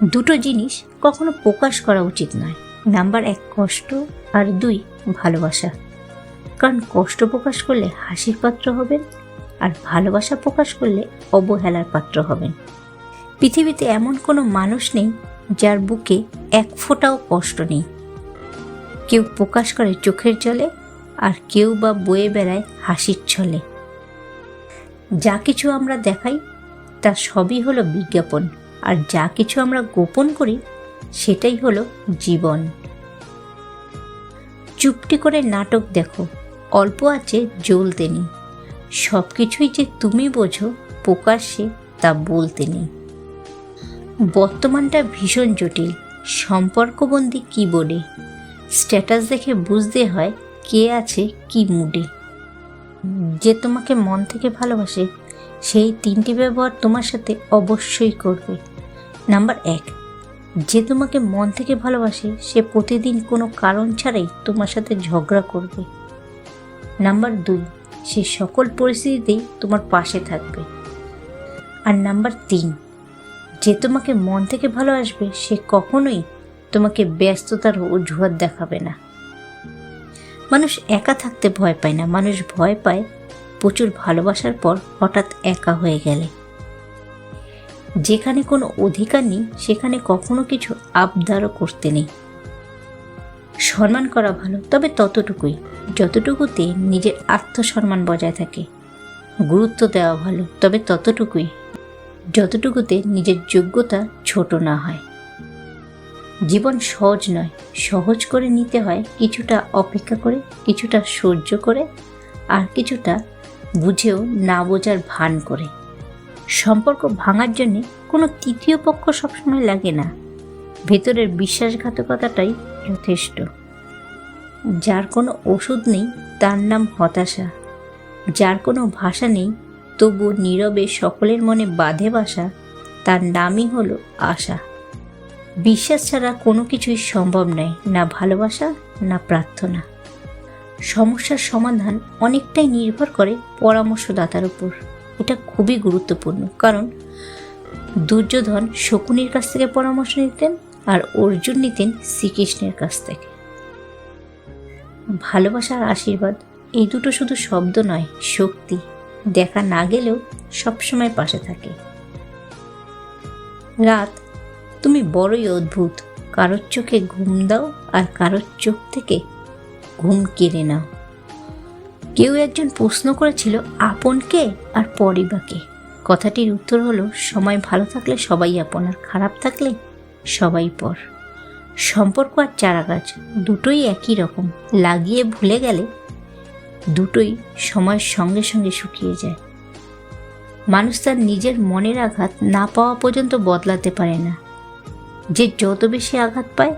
দুটো জিনিস কখনো প্রকাশ করা উচিত নয়। নাম্বার 1 কষ্ট, আর 2 ভালোবাসা। কারণ কষ্ট প্রকাশ করলে হাসির পাত্র হবেন, আর ভালোবাসা প্রকাশ করলে অবহেলার পাত্র হবেন। পৃথিবীতে এমন কোনো মানুষ নেই যার বুকে এক ফোঁটাও কষ্ট নেই। কেউ প্রকাশ করে চোখের জলে, আর কেউ বা বয়ে বেড়ায় হাসির ছলে। যা কিছু আমরা দেখাই তা সবই হলো বিজ্ঞাপন, আর যা কিছু আমরা গোপন করি সেটাই হলো জীবন। চুপটি করে নাটক দেখো, অল্প আছে জ্বলতে নেই। সব কিছুই যে তুমি বোঝো, প্রকাশ্যে তা বলতে নেই। বর্তমানটা ভীষণ জটিল, সম্পর্কবন্দি কিবোর্ডে। স্ট্যাটাস দেখে বুঝতে হয় কে আছে কি মুডে। যে তোমাকে মন থেকে ভালোবাসে সেই 3টি ব্যবহার তোমার সাথে অবশ্যই করবে। নাম্বার 1, যে তোমাকে মন থেকে ভালোবাসে সে প্রতিদিন কোনো কারণ ছাড়াই তোমার সাথে ঝগড়া করবে। নাম্বার 2, সে সকল পরিস্থিতিতেই তোমার পাশে থাকবে। আর নাম্বার 3, যে তোমাকে মন থেকে ভালোবাসবে সে কখনোই তোমাকে ব্যস্ততার অজুহাত দেখাবে না। মানুষ একা থাকতে ভয় পায় না, মানুষ ভয় পায় প্রচুর ভালোবাসার পর হঠাৎ একা হয়ে গেলে। যেখানে কোনো অধিকার নেই সেখানে কখনো কিছু আবদারও করতে নেই। সম্মান করা ভালো, তবে ততটুকুই যতটুকুতে নিজের আত্মসম্মান বজায় থাকে। গুরুত্ব দেওয়া ভালো, তবে ততটুকুই যতটুকুতে নিজের যোগ্যতা ছোট না হয়। জীবন সহজ নয়, সহজ করে নিতে হয় কিছুটা অপেক্ষা করে, কিছুটা সহ্য করে, আর কিছুটা বুঝেও না বোঝার ভান করে। সম্পর্ক ভাঙার জন্যে কোনো তৃতীয় পক্ষ সবসময় লাগে না, ভেতরের বিশ্বাসঘাতকতাটাই যথেষ্ট। যার কোনো ওষুধ নেই তার নাম হতাশা, যার কোনো ভাষা নেই তবু নীরবে সকলের মনে বাঁধে বাসা, তার নামই হলো আশা। বিশ্বাস ছাড়া কোনো কিছুই সম্ভব নয়, না ভালোবাসা না প্রার্থনা। সমস্যার সমাধান অনেকটাই নির্ভর করে পরামর্শদাতার উপর। এটা খুবই গুরুত্বপূর্ণ, কারণ দুর্যোধন শকুনির কাছ থেকে পরামর্শ নিতেন, আর অর্জুন নিতেন শ্রীকৃষ্ণের কাছ থেকে। ভালোবাসা আর আশীর্বাদ এই দুটো শুধু শব্দ নয়, শক্তি। দেখা না গেলেও সবসময় পাশে থাকে। রাত, তুমি বড়ই অদ্ভুত। কারোর চোখে ঘুম দাও, আর কারোর চোখ থেকে ঘুম কেড়ে নাও। কেউ একজন প্রশ্ন করেছিল আপন কে আর পরই বা কে? কথাটির উত্তর হলো সময় ভালো থাকলে সবাই আপন, আর খারাপ থাকলে সবাই পর। সম্পর্ক আর চারাগাছ দুটোই একই রকম, লাগিয়ে ভুলে গেলে দুটোই সময়ের সঙ্গে সঙ্গে শুকিয়ে যায়। মানুষ তার নিজের মনের আঘাত না পাওয়া পর্যন্ত বদলাতে পারে না। যে যত বেশি আঘাত পায়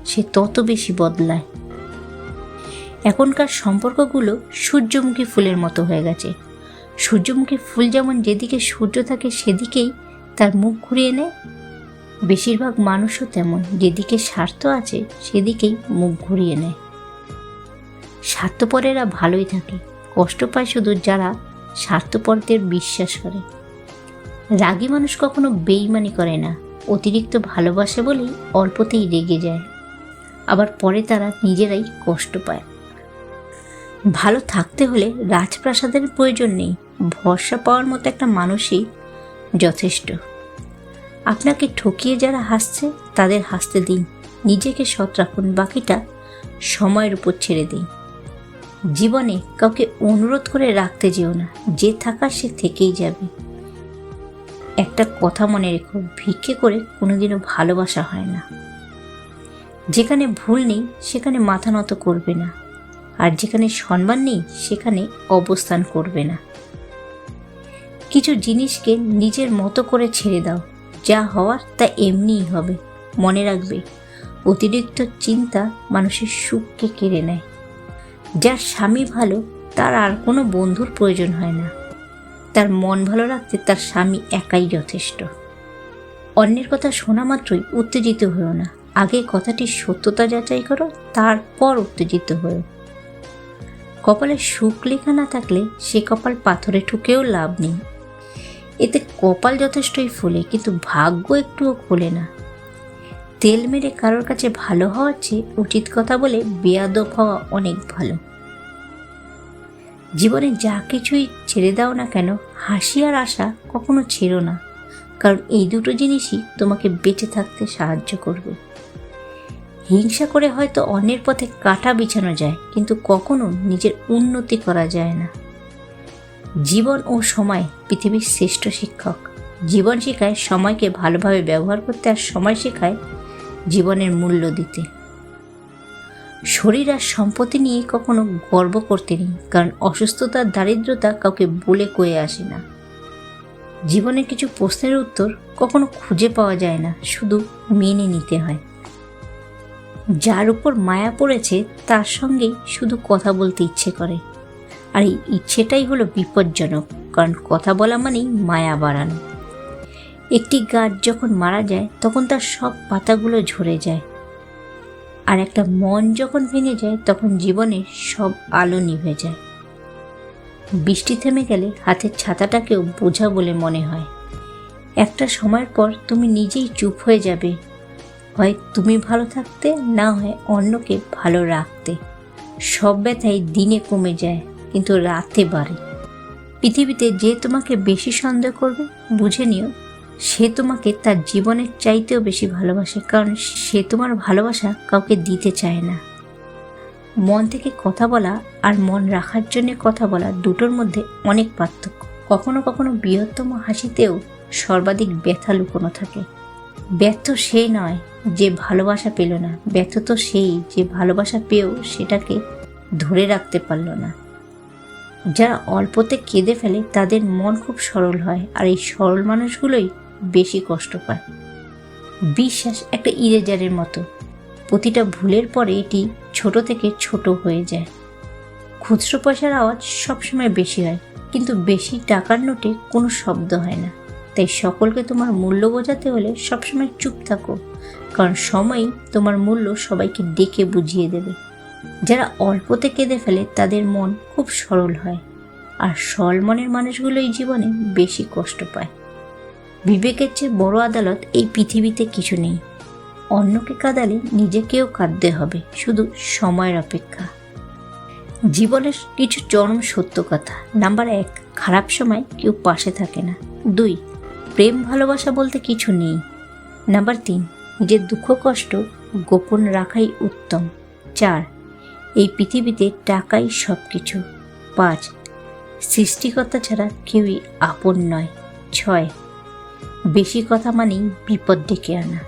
সে তত বেশি বদলায়। এখনকার সম্পর্কগুলো সূর্যমুখী ফুলের মতো হয়ে গেছে। সূর্যমুখী ফুল যেমন যেদিকে সূর্য থাকে সেদিকেই তার মুখ ঘুরিয়ে নেয়, বেশিরভাগ মানুষও তেমন, যেদিকে স্বার্থ আছে সেদিকেই মুখ ঘুরিয়ে নেয়। স্বার্থপরেরা ভালোই থাকে, কষ্ট পায় শুধু যারা স্বার্থপরদের বিশ্বাস করে। রাগী মানুষ কখনো বেইমানি করে না, অতিরিক্ত ভালোবাসে বলেই অল্পতেই রেগে যায়, আবার পরে তারা নিজেরাই কষ্ট পায়। ভালো থাকতে হলে রাজপ্রাসাদের প্রয়োজন নেই, ভরসা পাওয়ার মতো একটা মানুষই যথেষ্ট। আপনাকে ঠকিয়ে যারা হাসছে তাদের হাসতে দিন, নিজেকে সৎ রাখুন, বাকিটা সময়ের উপর ছেড়ে দিন। জীবনে কাউকে অনুরোধ করে রাখতে যেও না, যে থাকার সে থেকেই যাবে। একটা কথা মনে রেখো, ভিক্ষে করে কোনোদিনও ভালোবাসা হয় না। যেখানে ভুল নেই সেখানে মাথা নত করবে না, আর যেখানে সম্মান নেই সেখানে অবস্থান করবে না। কিছু জিনিসকে নিজের মতো করে ছেড়ে দাও, যা হওয়ার তা এমনিই হবে। মনে রাখবে, অতিরিক্ত চিন্তা মানুষের সুখকে কেড়ে নেয়। যার স্বামী ভালো তার আর কোনো বন্ধুর প্রয়োজন হয় না, তার মন ভালো রাখতে তার স্বামী একাই যথেষ্ট। অন্যের কথা শোনা মাত্রই উত্তেজিত হও না, আগে কথাটির সত্যতা যাচাই করো, তারপর উত্তেজিত হও। কপালে সুখ লেখা না থাকলে সে কপাল পাথরে ঠুকেও লাভ নেই। এতে কপাল যথেষ্টই ফোলে, কিন্তু ভাগ্য একটুও খোলে না। তেল মেরে কারোর কাছে ভালো হওয়ার চেয়ে উচিত কথা বলে বেয়াদব হওয়া অনেক ভালো। জীবনে যা কিছুই ছেড়ে দাও না কেন, হাসি আর আশা কখনো ছেড়ো না, কারণ এই দুটো জিনিসই তোমাকে বেঁচে থাকতে সাহায্য করবে। হিংসা করে হয়তো অন্যের পথে কাঁটা বিছানো যায়, কিন্তু কখনো নিজের উন্নতি করা যায় না। জীবন ও সময় পৃথিবীর শ্রেষ্ঠ শিক্ষক। জীবন শেখায় সময়কে ভালোভাবে ব্যবহার করতে, আর সময় শেখায় জীবনের মূল্য দিতে। শরীর আর সম্পত্তি নিয়ে কখনো গর্ব করতে নেই, কারণ অসুস্থতার দারিদ্রতা কাউকে বলে কয়ে আসে না। জীবনের কিছু প্রশ্নের উত্তর কখনো খুঁজে পাওয়া যায় না, শুধু মেনে নিতে হয়। যার উপর মায়া পড়েছে তার সঙ্গেই শুধু কথা বলতে ইচ্ছে করে, আর এই ইচ্ছেটাই হলো বিপজ্জনক, কারণ কথা বলা মানেই মায়া বাড়ানো। একটি গাছ যখন মারা যায় তখন তার সব পাতাগুলো ঝরে যায়, আর একটা মন যখন ভেঙে যায় তখন জীবনের সব আলো নিভে যায়। বৃষ্টি থেমে গেলে হাতের ছাতাটাকেও বোঝা বলে মনে হয়। একটা সময়ের পর তুমি নিজেই চুপ হয়ে যাবে, হয় তুমি ভালো থাকতে, না হয় অন্যকে ভালো রাখতে। সব ব্যথাই দিনে কমে যায়, কিন্তু রাতে বাড়ে। পৃথিবীতে যে তোমাকে বেশি সন্দেহ করবে, বুঝে নিও সে তোমাকে তার জীবনের চাইতেও বেশি ভালোবাসে, কারণ সে তোমার ভালোবাসা কাউকে দিতে চায় না। মন থেকে কথা বলা আর মন রাখার জন্য কথা বলা, দুটোর মধ্যে অনেক পার্থক্য। কখনো কখনো বৃহত্তম হাসিতেও সর্বাধিক ব্যথা লুকোনো থাকে। ব্যর্থ সে নয় যে ভালোবাসা পেল না, ব্যর্থ তো সেই যে ভালোবাসা পেয়েও সেটাকে ধরে রাখতে পারল না। যারা অল্পতে কেঁদে ফেলে তাদের মন খুব সরল হয়, আর এই সরল মানুষগুলোই বেশি কষ্ট পায়। বিশ্বাস একটা ইরেজারের মতো, প্রতিটা ভুলের পরে এটি ছোট থেকে ছোট হয়ে যায়। খুচরো পয়সার আওয়াজ সবসময় বেশি হয়, কিন্তু বেশি টাকার নোটে কোনো শব্দ হয় না। তাই সকলকে তোমার মূল্য বোঝাতে হলে সবসময় চুপ থাকো, কারণ সময়ই তোমার মূল্য সবাইকে ডেকে বুঝিয়ে দেবে। যারা অল্পতে কেঁদে ফেলে তাদের মন খুব সরল হয়, আর সরল মনের মানুষগুলোই জীবনে বেশি কষ্ট পায়। বিবেকের চেয়ে বড় আদালত এই পৃথিবীতে কিছু নেই। অন্যকে কাঁদালে নিজেকেও কাঁদতে হবে, শুধু সময়ের অপেক্ষা। জীবনের কিছু চরম সত্য কথা। নাম্বার 1, খারাপ সময় কেউ পাশে থাকে না। 2, প্রেম ভালোবাসা বলতে কিছু নেই। নাম্বার 3, নিজের দুঃখ কষ্ট গোপন রাখাই উত্তম। 4, এই পৃথিবীতে টাকাই সব কিছু। 5, সৃষ্টিকর্তা ছাড়া কেউই আপন নয়। 6, বেশি কথা মানেই বিপদ ডেকে আনা।